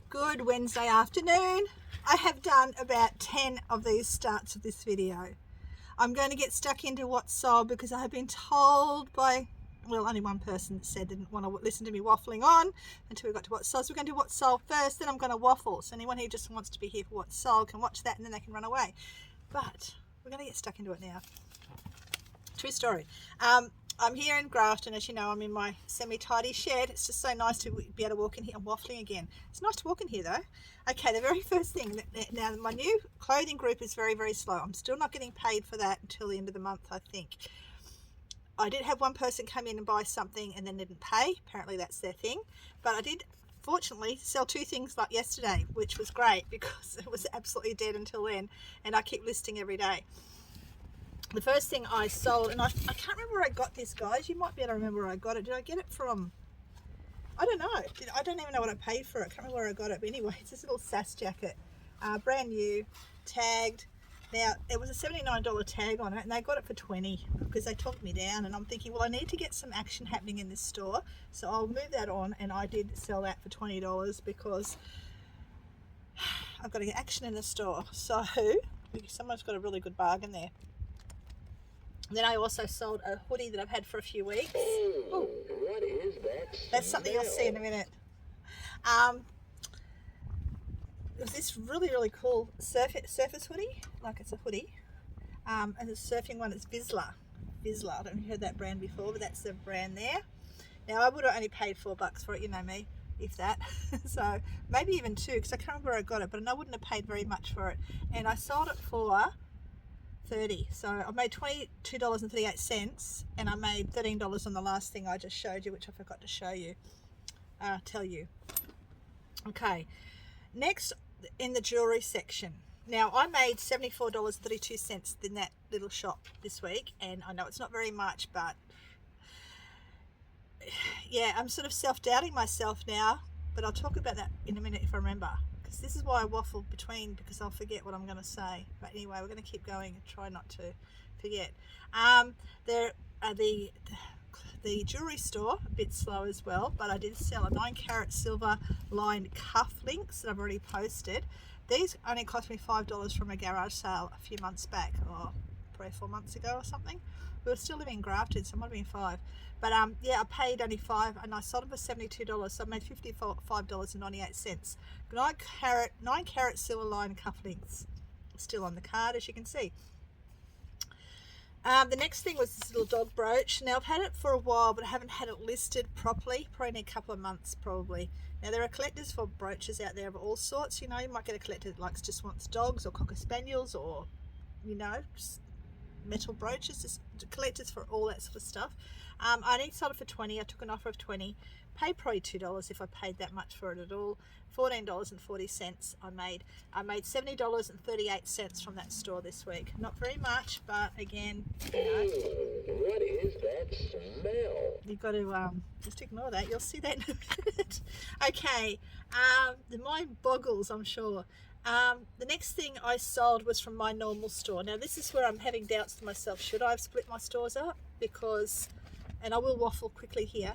Good Wednesday afternoon. I have done about 10 of these starts of this video. I'm going to get stuck into what's sold because I have been told by, well, only one person said didn't want to listen to me waffling on until we got to what's sold. So we're going to do what's sold first, then I'm going to waffle. So anyone who just wants to be here for what's sold can watch that and then they can run away. But we're going to get stuck into it now. True story. I'm here in Grafton, as you know. I'm in my semi-tidy shed. It's just so nice to be able to walk in here. I'm waffling again. It's nice to walk in here though. Okay, the very first thing, now my new clothing group is very, very slow. I'm still not getting paid for that until the end of the month, I think. I did have one person come in and buy something and then didn't pay. Apparently that's their thing. But I did, fortunately, sell 2 things like yesterday, which was great because it was absolutely dead until then. And I keep listing every day. The first thing I sold, and I can't remember where I got this, guys. You might be able to remember where I got it. Did I get it from, I don't know. I don't even know what I paid for it. I can't remember where I got it. But anyway, it's this little SAS jacket. Brand new, tagged. Now, it was a $79 tag on it, and they got it for $20 because they talked me down. And I'm thinking, well, I need to get some action happening in this store. So I'll move that on, and I did sell that for $20 because I've got to get action in the store. So someone's got a really good bargain there. Then I also sold a hoodie that I've had for a few weeks. Ooh. What is that? That's something you'll see in a minute. It was this really, really cool surface hoodie. Like it's a hoodie. And the surfing one is Vizsla. I don't know if you've heard that brand before, but that's the brand there. Now I would have only paid $4 for it, you know me, if that. So maybe even 2 because I can't remember where I got it, but I wouldn't have paid very much for it. And I sold it for $30. So I made $22.38 and I made $13 on the last thing I just showed you, which I forgot to show you, tell you. Okay, next in the jewellery section. Now I made $74.32 in that little shop this week, and I know it's not very much, but yeah, I'm sort of self-doubting myself now, but I'll talk about that in a minute if I remember. Because this is why I waffle between, because I'll forget what I'm going to say. But anyway, we're going to keep going and try not to forget. There are the jewellery store, a bit slow as well, but I did sell a 9-carat silver lined cuff links that I've already posted. These only cost me $5 from a garage sale a few months back, or probably 4 months ago or something. We were still living in Grafton, so it might have been 5. But yeah, I paid only $5 and I sold them for $72, so I made $55.98. 9-carat silver line cufflinks, still on the card, as you can see. The next thing was this little dog brooch. Now I've had it for a while, but I haven't had it listed properly. Probably need a couple of months, probably. Now there are collectors for brooches out there of all sorts. You know, you might get a collector that just wants dogs or cocker spaniels, or you know, just metal brooches. Just collectors for all that sort of stuff. I only sold it for $20. I took an offer of $20. Paid probably $2 if I paid that much for it at all. $14.40 I made. I made $70.38 from that store this week. Not very much, but again, you know. What is that smell? You've got to just ignore that. You'll see that in a minute. Okay, the mind boggles, I'm sure. The next thing I sold was from my normal store. Now this is where I'm having doubts to myself. Should I have split my stores up? Because, and I will waffle quickly here,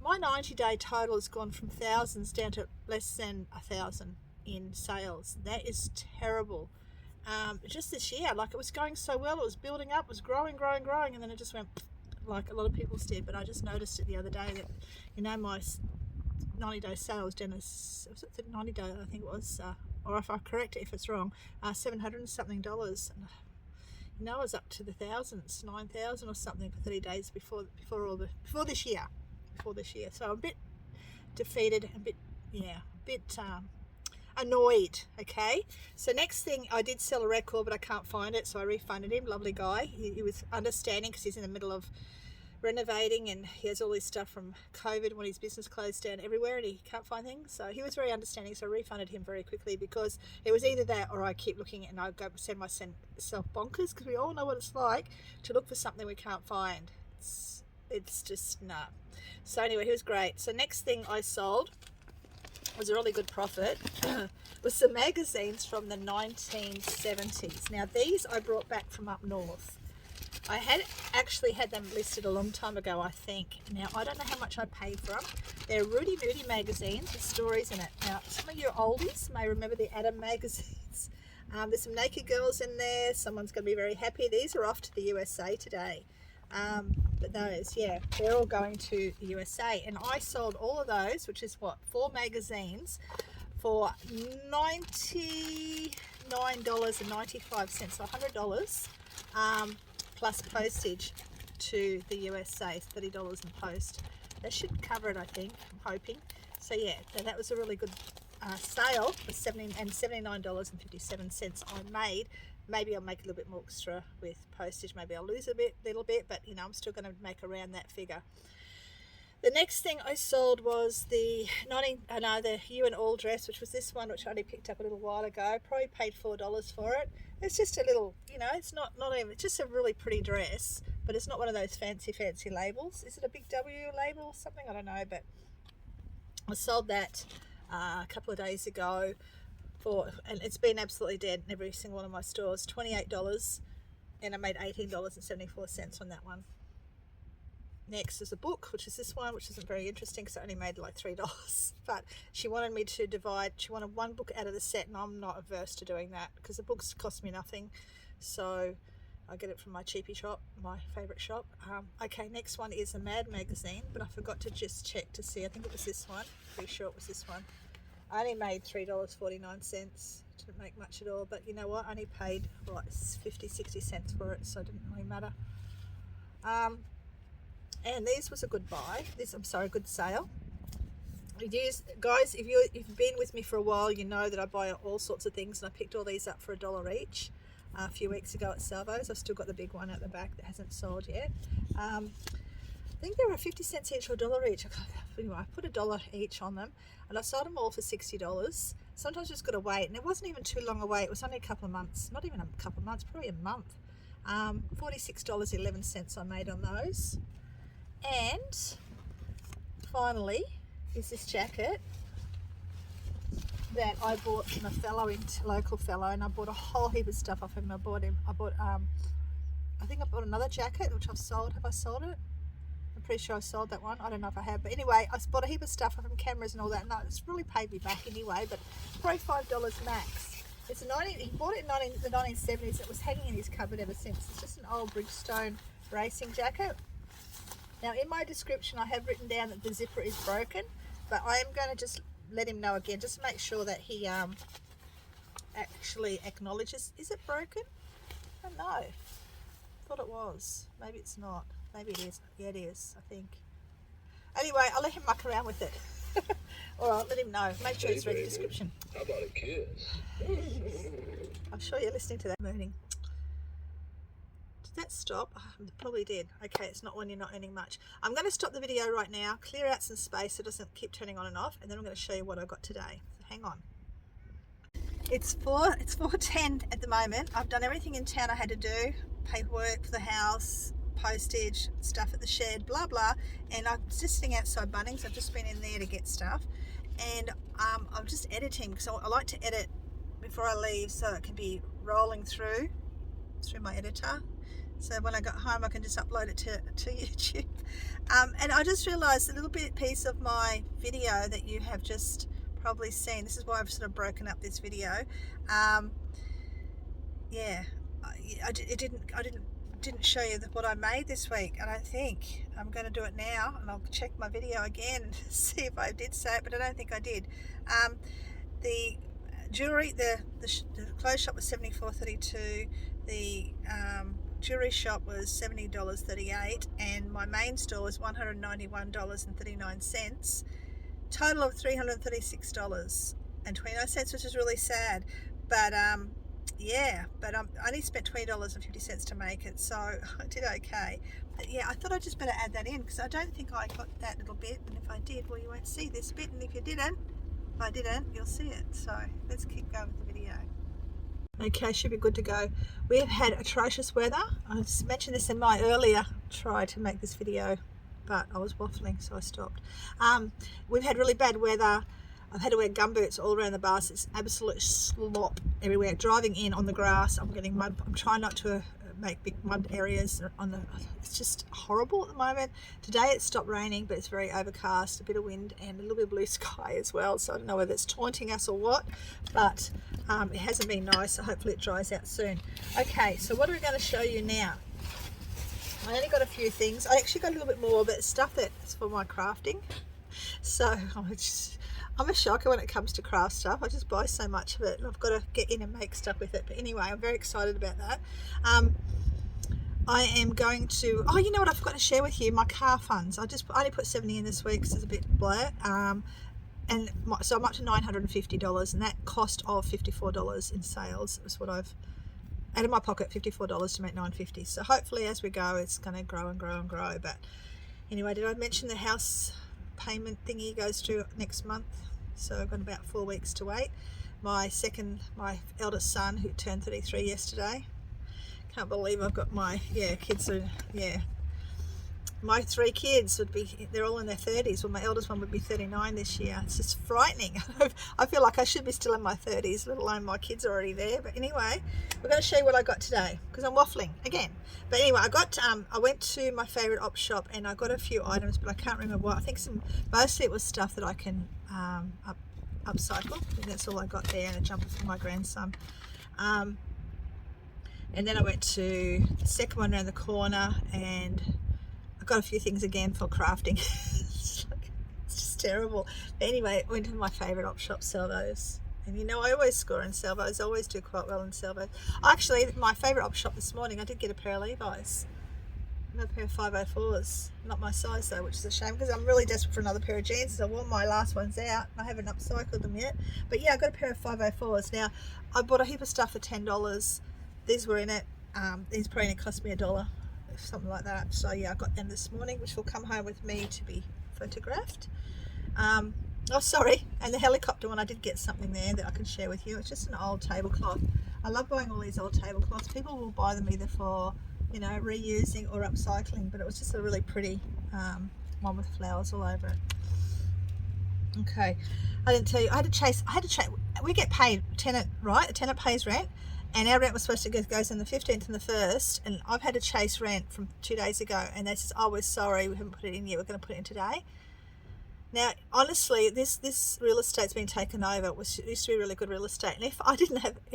my 90-day total has gone from thousands down to less than 1,000 in sales. That is terrible. Just this year, like it was going so well, it was building up, it was growing, and then it just went like a lot of people's did. But I just noticed it the other day that, you know, my 90-day sales down as, was it 90 day, I think it was, or if I correct it if it's wrong, $700 and something. You know, I was up to the thousands, 9,000 or something for 30 days before this year. So I'm a bit defeated, a bit annoyed. Okay, so next thing, I did sell a record, but I can't find it, so I refunded him. Lovely guy. He was understanding because he's in the middle of renovating and he has all this stuff from COVID when his business closed down everywhere and he can't find things. So he was very understanding, so I refunded him very quickly because it was either that or I keep looking at it and I go send myself bonkers, because we all know what it's like to look for something we can't find. It's just nah. So anyway, he was great. So next thing I sold was a really good profit. Was some magazines from the 1970s. Now these I brought back from up north. I had actually had them listed a long time ago, I think. Now I don't know how much I paid for them. They're Rudy Moody magazines with stories in it. Now, some of your oldies may remember the Adam magazines. There's some naked girls in there. Someone's going to be very happy. These are off to the USA today. But those, yeah, they're all going to the USA. And I sold all of those, which is what, 4 magazines, for $99.95, so $100, plus postage to the USA, $30 in post. That should cover it, I think, I'm hoping. So yeah, that was a really good sale for $79.57 I made. Maybe I'll make a little bit more extra with postage. Maybe I'll lose a little bit, but you know, I'm still going to make around that figure. The next thing I sold was the You and All dress, which was this one, which I only picked up a little while ago. Probably paid $4 for it. It's just a little, you know, it's not even, it's just a really pretty dress, but it's not one of those fancy labels. Is it a big W label or something? I don't know, but I sold that a couple of days ago and it's been absolutely dead in every single one of my stores. $28, and I made $18.74 on that one. Next is a book, which is this one, which isn't very interesting because I only made like $3. But she wanted me to divide, she wanted one book out of the set, and I'm not averse to doing that because the books cost me nothing. So I get it from my cheapie shop, my favourite shop. Okay, next one is a Mad magazine, but I forgot to just check to see. I think it was this one. Pretty sure it was this one. I only made $3.49. Didn't make much at all, but you know what? I only paid like 50-60 cents for it, so it didn't really matter. And this was a good buy. A good sale. Guys, if you've been with me for a while, you know that I buy all sorts of things, and I picked all these up for $1 each a few weeks ago at Salvo's. I've still got the big one at the back that hasn't sold yet. I think they were 50 cents each or $1 each. Anyway, I put $1 each on them, and I sold them all for $60. Sometimes you just got to wait, and it wasn't even too long a wait. It was only a couple of months, not even a couple of months, probably a month. $46.11 I made on those. And finally is this jacket that I bought from a local fellow, and I bought a whole heap of stuff off him. I think I bought another jacket which I've sold. Have I sold it? I'm pretty sure I sold that one. I don't know if I have, but anyway, I bought a heap of stuff off him, cameras and all that, and it's really paid me back anyway, but probably $5 max. It's he bought it in the 1970s. It was hanging in his cupboard ever since. It's just an old Bridgestone racing jacket. Now, in my description, I have written down that the zipper is broken, but I am going to just let him know again, just to make sure that he actually acknowledges. Is it broken? I don't know. I thought it was. Maybe it's not. Maybe it is. Yeah, it is, I think. Anyway, I'll let him muck around with it. All right, let him know. Make sure he's read the description. How about a kiss? I'm sure you're listening to that mooning. Did that stop? It probably did. Okay, it's not when you're not earning much. I'm going to stop the video right now, clear out some space so it doesn't keep turning on and off, and then I'm going to show you what I got today. So hang on. It's 4:10 at the moment. I've done everything in town I had to do. Paperwork for the house, postage, stuff at the shed, blah blah, and I'm just sitting outside Bunnings. I've just been in there to get stuff, and I'm just editing because I like to edit before I leave so it can be rolling through my editor. So when I got home, I can just upload it to YouTube. And I just realised a little piece of my video that you have just probably seen. This is why I've sort of broken up this video. Yeah, I didn't show you what I made this week, and I think I'm going to do it now, and I'll check my video again and see if I did say it, but I don't think I did. The jewellery, the clothes shop was $74.32. The jewellery shop was $70.38, and my main store was $191.39. Total of $336.29, which is really sad. But yeah, but I only spent $20.50 to make it, so I did okay. But yeah, I thought I'd just better add that in because I don't think I got that little bit, and if I did, well, you won't see this bit, and if I didn't, you'll see it. So let's keep going with the video. Okay, should be good to go. We have had atrocious weather. I mentioned this in my earlier try to make this video, but I was waffling, so I stopped. We've had really bad weather. I've had to wear gumboots all around the bus. It's absolute slop everywhere. Driving in on the grass, I'm getting mud. I'm trying not to make big mud areas on the, it's just horrible at the moment. Today it stopped raining, but it's very overcast, a bit of wind and a little bit of blue sky as well, so I don't know whether it's taunting us or what, but it hasn't been nice, so hopefully it dries out soon. Okay, so what are we going to show you now? I only got a few things. I actually got a little bit more, but it's stuff that's for my crafting. So I'm a shocker when it comes to craft stuff. I just buy so much of it and I've got to get in and make stuff with it. But anyway, I'm very excited about that. I am going to, oh, you know what I forgot to share with you, my car funds. I only put 70 in this week because it's a bit blah. So I'm up to $950, and that cost of $54 in sales is what I've out of my pocket, $54 to make $950. So hopefully as we go, it's going to grow and grow and grow. But anyway, did I mention the house payment thingy goes through next month? So I've got about 4 weeks to wait. My eldest son, who turned 33 yesterday. Can't believe I've got my, kids are, my 3 kids they're all in their 30s. Well, my eldest one would be 39 this year. It's just frightening. I feel like I should be still in my 30s, let alone my kids are already there. But anyway, we're going to show you what I got today because I'm waffling again. But anyway, I went to my favourite op shop and I got a few items, but I can't remember what. I think mostly it was stuff that I can upcycle. I think that's all I got there, and a jumper for my grandson. And then I went to the second one around the corner and I got a few things again for crafting. It's just terrible. But anyway, I went to my favourite op shop, Salvos. And you know, I always score in Salvos. I always do quite well in Salvos. Actually, my favourite op shop this morning, I did get a pair of Levi's. Another pair of 504s. Not my size though, which is a shame because I'm really desperate for another pair of jeans. I wore my last ones out. I haven't upcycled them yet. But yeah, I got a pair of 504s. Now, I bought a heap of stuff for $10. These were in it. These probably cost me $1. Something like that. So yeah, I got them this morning, which will come home with me to be photographed. Oh sorry, and the helicopter one, I did get something there that I can share with you. It's just an old tablecloth. I love buying all these old tablecloths. People will buy them either for, reusing or upcycling, but it was just a really pretty one with flowers all over it. Okay, I didn't tell you, I had to chase, we get paid tenant, right? A tenant pays rent. And our rent was supposed to goes in the 15th and the 1st, and I've had to chase rent from 2 days ago, and they says, oh, we're sorry, we haven't put it in yet, we're going to put it in today. Now, honestly, this real estate's been taken over. It used to be really good real estate, and if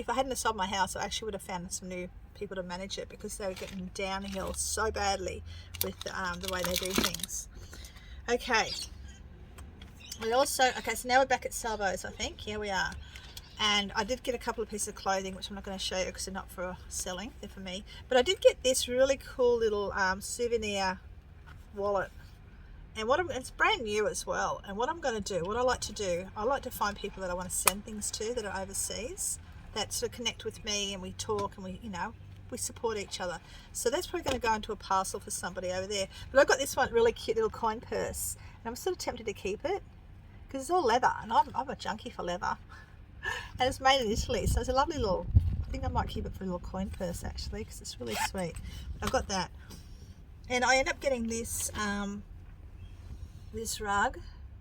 I hadn't sold my house, I actually would have found some new people to manage it because they were getting downhill so badly with the way they do things. Okay. So now we're back at Salvos, I think. Here we are. And I did get a couple of pieces of clothing, which I'm not going to show you because they're not for selling, they're for me. But I did get this really cool little souvenir wallet. And it's brand new as well. And what I like to find people that I want to send things to that are overseas, that sort of connect with me, and we talk and we support each other. So that's probably going to go into a parcel for somebody over there. But I got this one really cute little coin purse. And I'm sort of tempted to keep it because it's all leather, and I'm a junkie for leather. And it's made in Italy, so it's a lovely little, I think I might keep it for a little coin purse actually because it's really sweet. I've got that, and I end up getting this this rug,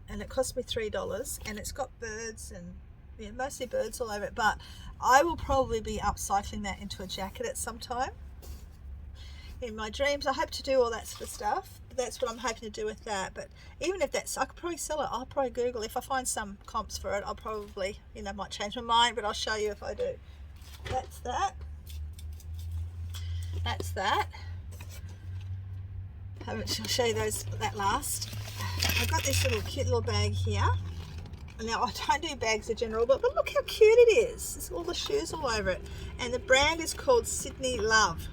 and it cost me $3, and it's got birds and mostly birds all over it, but I will probably be upcycling that into a jacket at some time in my dreams. I hope to do all that sort of stuff. That's what I'm hoping to do with that. But even if I could probably sell it. I'll probably Google if I find some comps for it. I'll probably might change my mind, but I'll show you if I do. That's that. I'll show you that last. I've got this cute little bag here. Now I don't do bags in general, but look how cute it is. There's all the shoes all over it, and the brand is called Sydney Love.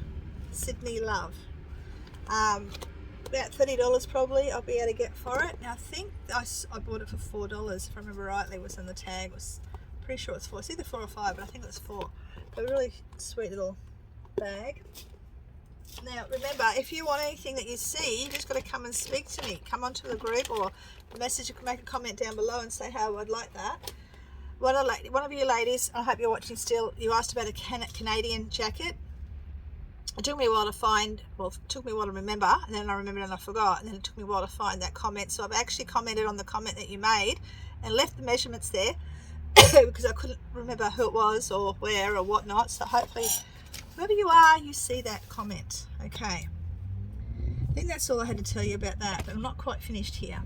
About $30 probably I'll be able to get for it. Now I think I bought it for $4 if I remember rightly, was in the tag. Pretty sure it's $4. It's either $4 or $5, but I think it was $4. But a really sweet little bag. Now remember, if you want anything that you see, you just got to come and speak to me. Come onto the group or message, you can make a comment down below and say how I'd like that. One of you ladies, I hope you're watching still, you asked about a Canadian jacket. It took me a while to remember, and then I remembered and I forgot, and then it took me a while to find that comment. So I've actually commented on the comment that you made and left the measurements there because I couldn't remember who it was or where or whatnot. So hopefully Wherever you are, you see that comment. Okay. I think that's all I had to tell you about that, but I'm not quite finished here.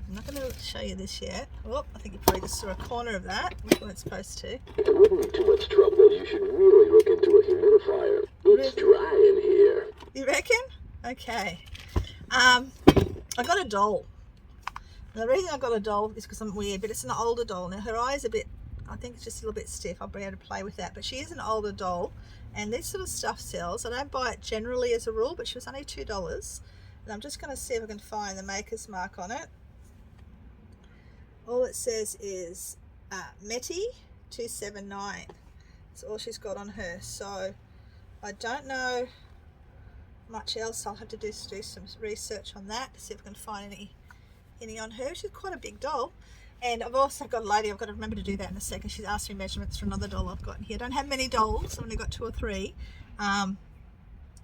I'm not going to show you this yet. Oh, I think you probably just saw a corner of that. We weren't supposed to. If it wouldn't be too much trouble, you should really look into a humidifier. It's dry in here. You reckon? Okay. I got a doll. The reason I got a doll is because I'm weird, but it's an older doll. Now her eye's a bit, I think it's just a little bit stiff. I'll be able to play with that. But she is an older doll, and this sort of stuff sells. I don't buy it generally as a rule, but she was only $2. And I'm just going to see if I can find the maker's mark on it. All it says is Meti 279. That's all she's got on her. So I don't know much else. I'll have to do some research on that to see if I can find any on her. She's quite a big doll. And I've also got a lady, I've got to remember to do that in a second. She's asked me measurements for another doll I've got in here. I don't have many dolls. I've only got 2 or 3. And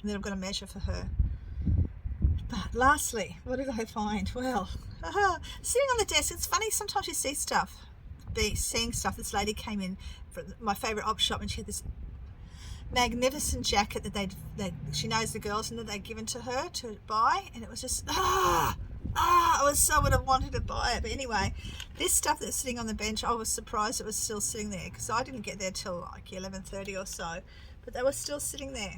then I've got to measure for her. But lastly, what did I find? Well, sitting on the desk, it's funny, sometimes you see stuff, seeing stuff. This lady came in from my favourite op shop, and she had this magnificent jacket that she knows the girls and that they'd given to her to buy, and it was just, I would have wanted to buy it. But anyway, this stuff that's sitting on the bench, I was surprised it was still sitting there, because I didn't get there till like 11:30 or so, but they were still sitting there.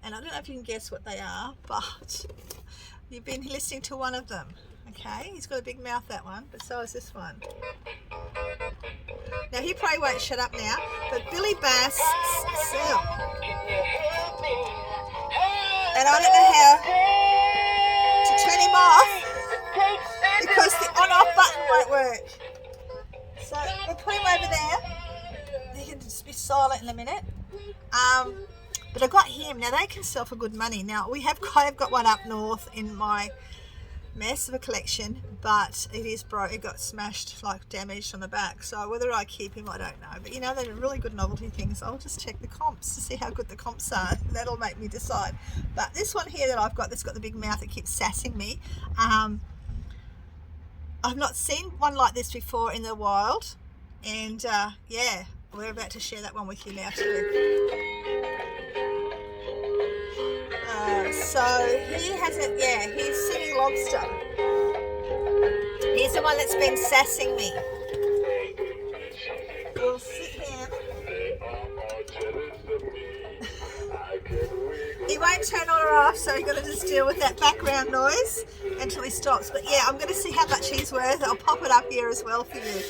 And I don't know if you can guess what they are, but you've been listening to one of them. Okay, he's got a big mouth, that one, but so is this one. Now he probably won't shut up now, but Billy Bass sell. And I don't know how to turn him off because the on-off button won't work. So we'll put him over there. He can just be silent in a minute. But I got him. Now they can sell for good money. Now I have got one up north in my mess of a collection, but it is broke. It got smashed, like damaged on the back. So whether I keep him, I don't know. But you know, they're really good novelty things. I'll just check the comps to see how good the comps are. That'll make me decide. But this one here that I've got, that's got the big mouth that keeps sassing me. I've not seen one like this before in the wild, and yeah, we're about to share that one with you now too. So he has it, yeah, he's singing lobster. He's the one that's been sassing me. We'll sit here. He won't turn on or off, so you've got to just deal with that background noise until he stops. But yeah, I'm going to see how much he's worth. I'll pop it up here as well for you.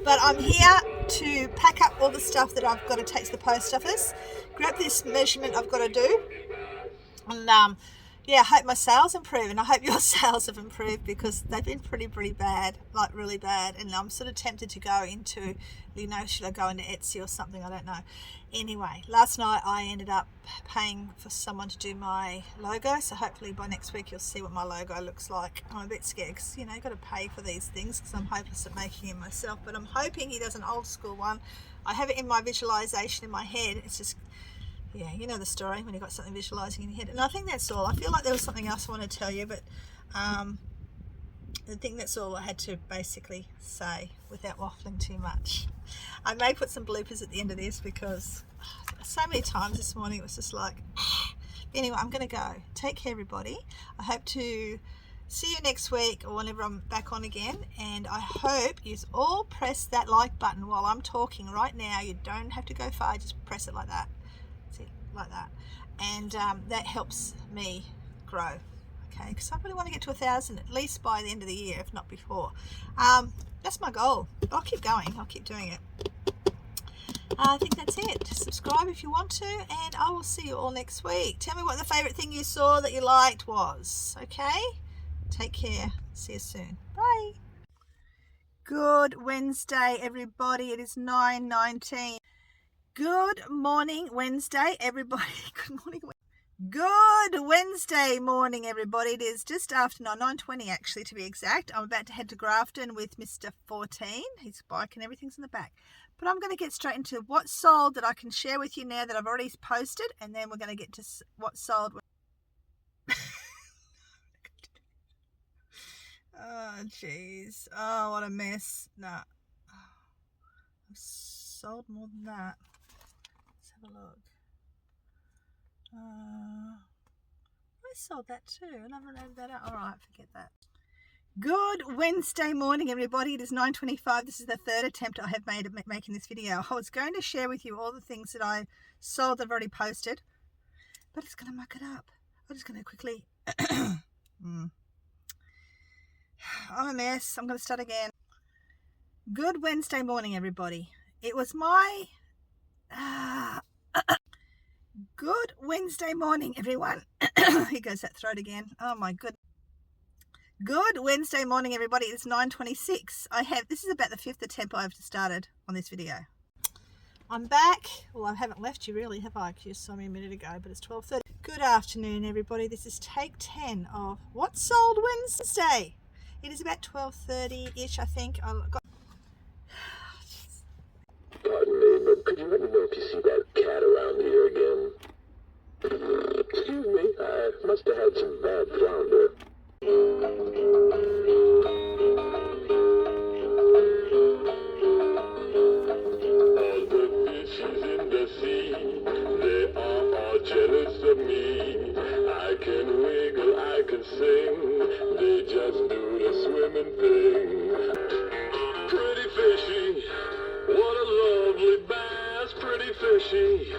But I'm here to pack up all the stuff that I've got to take to the post office. Grab this measurement I've got to do. And yeah, I hope my sales improve, and I hope your sales have improved, because they've been pretty bad, like really bad. And I'm sort of tempted to go into, you know, should I go into Etsy or something? I don't know. Anyway, last night I ended up paying for someone to do my logo, so hopefully by next week you'll see what my logo looks like. I'm a bit scared because, you know, you've got to pay for these things, because I'm hopeless at making it myself. But I'm hoping he does an old school one. I have it in my visualization in my head. It's just, yeah, you know the story when you've got something visualizing in your head. And I think that's all. I feel like there was something else I want to tell you, but I think that's all I had to basically say without waffling too much. I may put some bloopers at the end of this, because so many times this morning it was just like, anyway, I'm going to go. Take care, everybody. I hope to see you next week or whenever I'm back on again. And I hope you all press that like button while I'm talking right now. You don't have to go far, just press it like that. See, like that. And that helps me grow. Okay, because I really want to get to 1,000 at least by the end of the year, if not before. That's my goal. I'll keep going. I'll keep doing it. I think that's it. Just subscribe if you want to, and I will see you all next week. Tell me what the favourite thing you saw that you liked was. Okay? Take care. See you soon. Bye. Good Wednesday, everybody. It is 9:19. Good morning, Wednesday, everybody. Good morning. Good Wednesday morning, everybody. It is just after 9:20 actually, to be exact. I'm about to head to Grafton with Mr. 14. His bike and everything's in the back. But I'm going to get straight into what sold that I can share with you now that I've already posted, and then we're going to get to what sold. Oh, jeez. Oh, what a mess. Nah. I've sold more than that. Let's have a look. I sold that too, and I haven't added that out. All right, forget that. Good Wednesday morning, everybody. It is 9:25. This is the third attempt I have made at making this video. I was going to share with you all the things that I sold that I've already posted, but it's going to muck it up. I'm just going to quickly... I'm a mess. I'm going to start again. Good Wednesday morning, everybody. It was my... Good Wednesday morning, everyone. Here goes that throat again. Oh, my goodness. Good Wednesday morning, everybody. It's 9:26. This is about the 5th attempt I've started on this video. I'm back. Well, I haven't left you really, have I? Because you saw me a minute ago, but it's 12:30. Good afternoon, everybody. This is take 10 of What Sold Wednesday. It is about 12:30-ish, I think. Pardon me, but could you let me know if you see that cat around here again? Excuse me, I must have had some bad flounder. All the fishes in the sea, they are all jealous of me. I can wiggle, I can sing, they just do the swimming thing. Pretty fishy, what a lovely bass, pretty fishy.